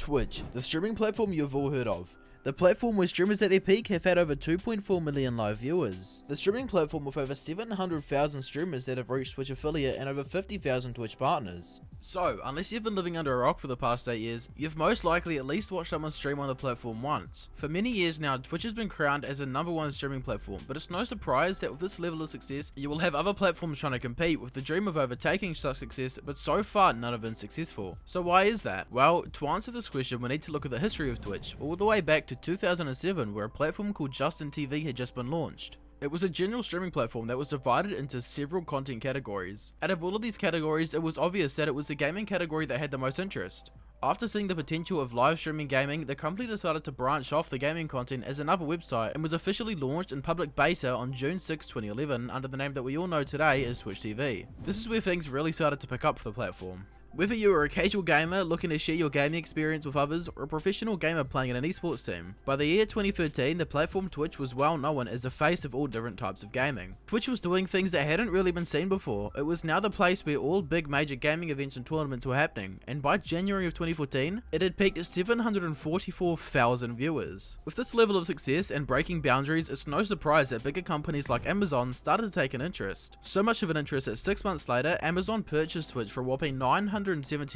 Twitch, the streaming platform you've all heard of. The platform where streamers at their peak have had over 2.4 million live viewers. The streaming platform with over 700,000 streamers that have reached Twitch affiliate and over 50,000 Twitch partners. So, unless you've been living under a rock for the past 8 years, you've most likely at least watched someone stream on the platform once. For many years now, Twitch has been crowned as a #1 streaming platform, but it's no surprise that with this level of success, you will have other platforms trying to compete with the dream of overtaking such success, but so far none have been successful. So why is that? Well, to answer this question, we need to look at the history of Twitch, all the way back to 2007, where a platform called TwitchTV had just been launched. It was a general streaming platform that was divided into several content categories. Out of all of these categories, it was obvious that it was the gaming category that had the most interest. After seeing the potential of live streaming gaming, the company decided to branch off the gaming content as another website and was officially launched in public beta on June 6, 2011 under the name that we all know today as TwitchTV. This is where things really started to pick up for the platform. Whether you are a casual gamer looking to share your gaming experience with others, or a professional gamer playing in an esports team, by the year 2013 the platform Twitch was well known as the face of all different types of gaming. Twitch was doing things that hadn't really been seen before. It was now the place where all big major gaming events and tournaments were happening, and by January of 2014 it had peaked at 744,000 viewers. With this level of success and breaking boundaries, it's no surprise that bigger companies like Amazon started to take an interest. So much of an interest that 6 months later Amazon purchased Twitch for a whopping $970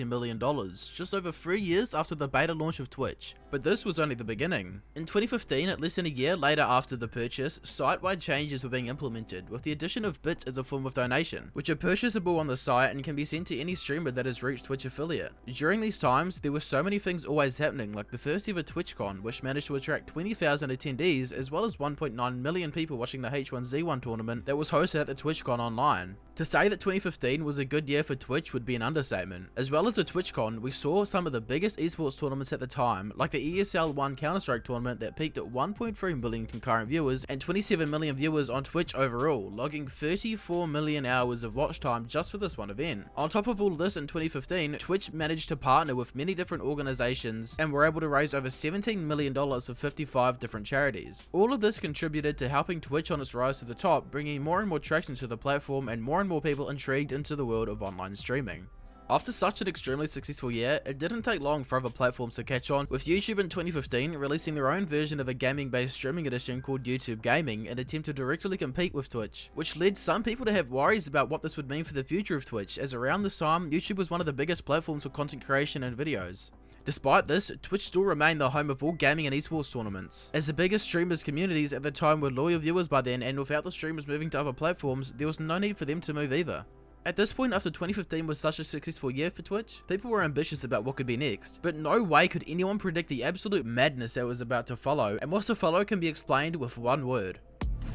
million, just over 3 years after the beta launch of Twitch. But this was only the beginning. In 2015, at less than a year later after the purchase, site-wide changes were being implemented, with the addition of bits as a form of donation, which are purchasable on the site and can be sent to any streamer that has reached Twitch affiliate. During these times, there were so many things always happening, like the first ever TwitchCon, which managed to attract 20,000 attendees, as well as 1.9 million people watching the H1Z1 tournament that was hosted at the TwitchCon online. To say that 2015 was a good year for Twitch would be an understatement. As well as the TwitchCon, we saw some of the biggest esports tournaments at the time, like the ESL 1 Counter-Strike tournament that peaked at 1.3 million concurrent viewers and 27 million viewers on Twitch overall, logging 34 million hours of watch time just for this one event. On top of all this, in 2015, Twitch managed to partner with many different organizations and were able to raise over $17 million for 55 different charities. All of this contributed to helping Twitch on its rise to the top, bringing more and more traction to the platform and more people intrigued into the world of online streaming. After such an extremely successful year, it didn't take long for other platforms to catch on, with YouTube in 2015 releasing their own version of a gaming-based streaming edition called YouTube Gaming in an attempt to directly compete with Twitch, which led some people to have worries about what this would mean for the future of Twitch, as around this time, YouTube was one of the biggest platforms for content creation and videos. Despite this, Twitch still remained the home of all gaming and esports tournaments, as the biggest streamers communities at the time were loyal viewers by then, and without the streamers moving to other platforms, there was no need for them to move either. At this point, after 2015 was such a successful year for Twitch, people were ambitious about what could be next, but no way could anyone predict the absolute madness that was about to follow, and what's to follow can be explained with one word: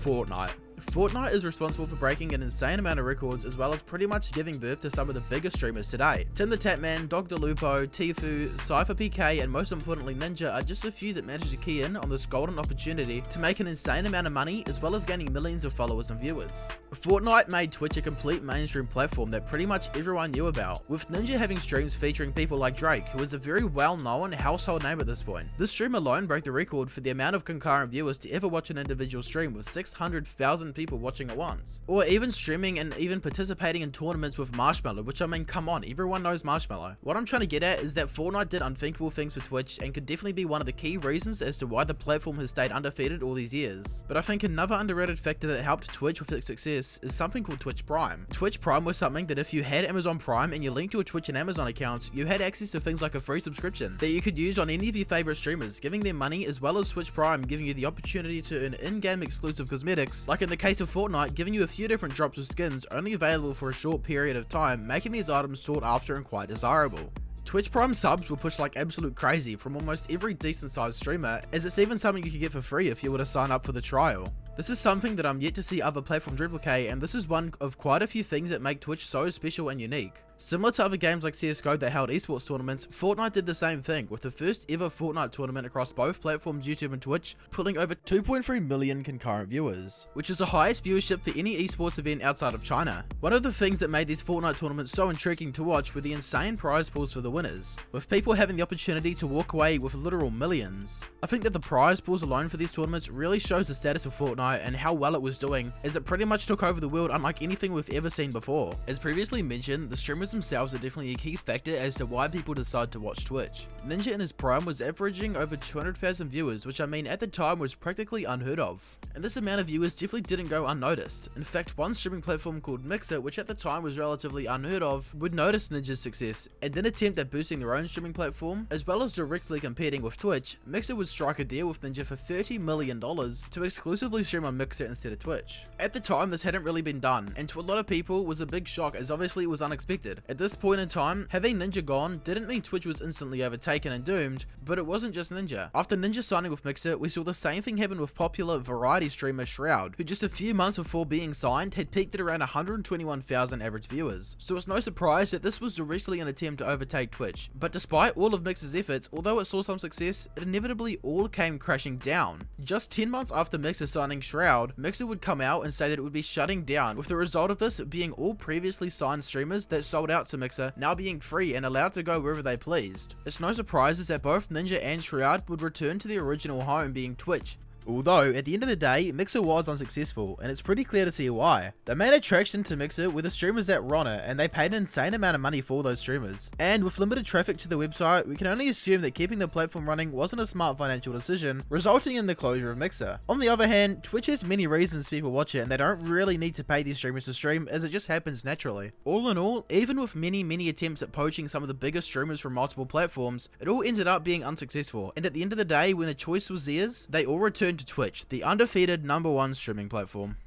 Fortnite. Fortnite is responsible for breaking an insane amount of records, as well as pretty much giving birth to some of the biggest streamers today. Tim the Tatman, Dr. Lupo, Tfue, CypherPK, and most importantly Ninja are just a few that managed to key in on this golden opportunity to make an insane amount of money, as well as gaining millions of followers and viewers. Fortnite made Twitch a complete mainstream platform that pretty much everyone knew about, with Ninja having streams featuring people like Drake, who is a very well-known household name at this point. This stream alone broke the record for the amount of concurrent viewers to ever watch an individual stream, with 600,000 people watching at once, or even streaming and even participating in tournaments with Marshmallow, which, I mean, come on, everyone knows Marshmallow. What I'm trying to get at is that Fortnite did unthinkable things for Twitch and could definitely be one of the key reasons as to why the platform has stayed undefeated all these years. But I think another underrated factor that helped Twitch with its success is something called Twitch Prime. Twitch Prime was something that if you had Amazon Prime and you linked your Twitch and Amazon accounts, you had access to things like a free subscription that you could use on any of your favorite streamers, giving them money, as well as Twitch Prime giving you the opportunity to earn in-game exclusive cosmetics, like in the case of Fortnite, giving you a few different drops of skins only available for a short period of time, making these items sought after and quite desirable. Twitch Prime subs were pushed like absolute crazy from almost every decent sized streamer, as it's even something you could get for free if you were to sign up for the trial. This is something that I'm yet to see other platforms replicate, and this is one of quite a few things that make Twitch so special and unique. Similar to other games like CSGO that held esports tournaments, Fortnite did the same thing, with the first ever Fortnite tournament across both platforms, YouTube and Twitch, pulling over 2.3 million concurrent viewers, which is the highest viewership for any esports event outside of China. One of the things that made these Fortnite tournaments so intriguing to watch were the insane prize pools for the winners, with people having the opportunity to walk away with literal millions. I think that the prize pools alone for these tournaments really shows the status of Fortnite and how well it was doing, as it pretty much took over the world unlike anything we've ever seen before. As previously mentioned, the streamers streamers themselves are definitely a key factor as to why people decide to watch Twitch. Ninja in his prime was averaging over 200,000 viewers, which I mean at the time was practically unheard of. And this amount of viewers definitely didn't go unnoticed. In fact, one streaming platform called Mixer, which at the time was relatively unheard of, would notice Ninja's success and then attempt at boosting their own streaming platform, as well as directly competing with Twitch. Mixer would strike a deal with Ninja for $30 million to exclusively stream on Mixer instead of Twitch. At the time, this hadn't really been done, and to a lot of people was a big shock as obviously it was unexpected. At this point in time, having Ninja gone didn't mean Twitch was instantly overtaken and doomed, but it wasn't just Ninja. After Ninja signing with Mixer, we saw the same thing happen with popular variety streamer Shroud, who just a few months before being signed had peaked at around 121,000 average viewers. So it's no surprise that this was directly an attempt to overtake Twitch. But despite all of Mixer's efforts, although it saw some success, it inevitably all came crashing down. Just 10 months after Mixer signing Shroud, Mixer would come out and say that it would be shutting down, with the result of this being all previously signed streamers that sold out to Mixer now being free and allowed to go wherever they pleased. It's no surprise that both Ninja and Shroud would return to their original home being Twitch. Although, at the end of the day, Mixer was unsuccessful, and it's pretty clear to see why. The main attraction to Mixer were the streamers that were on it, and they paid an insane amount of money for those streamers. And with limited traffic to the website, we can only assume that keeping the platform running wasn't a smart financial decision, resulting in the closure of Mixer. On the other hand, Twitch has many reasons people watch it, and they don't really need to pay these streamers to stream, as it just happens naturally. All in all, even with many attempts at poaching some of the biggest streamers from multiple platforms, it all ended up being unsuccessful, and at the end of the day, when the choice was theirs, they all returned to Twitch, the undefeated #1 streaming platform.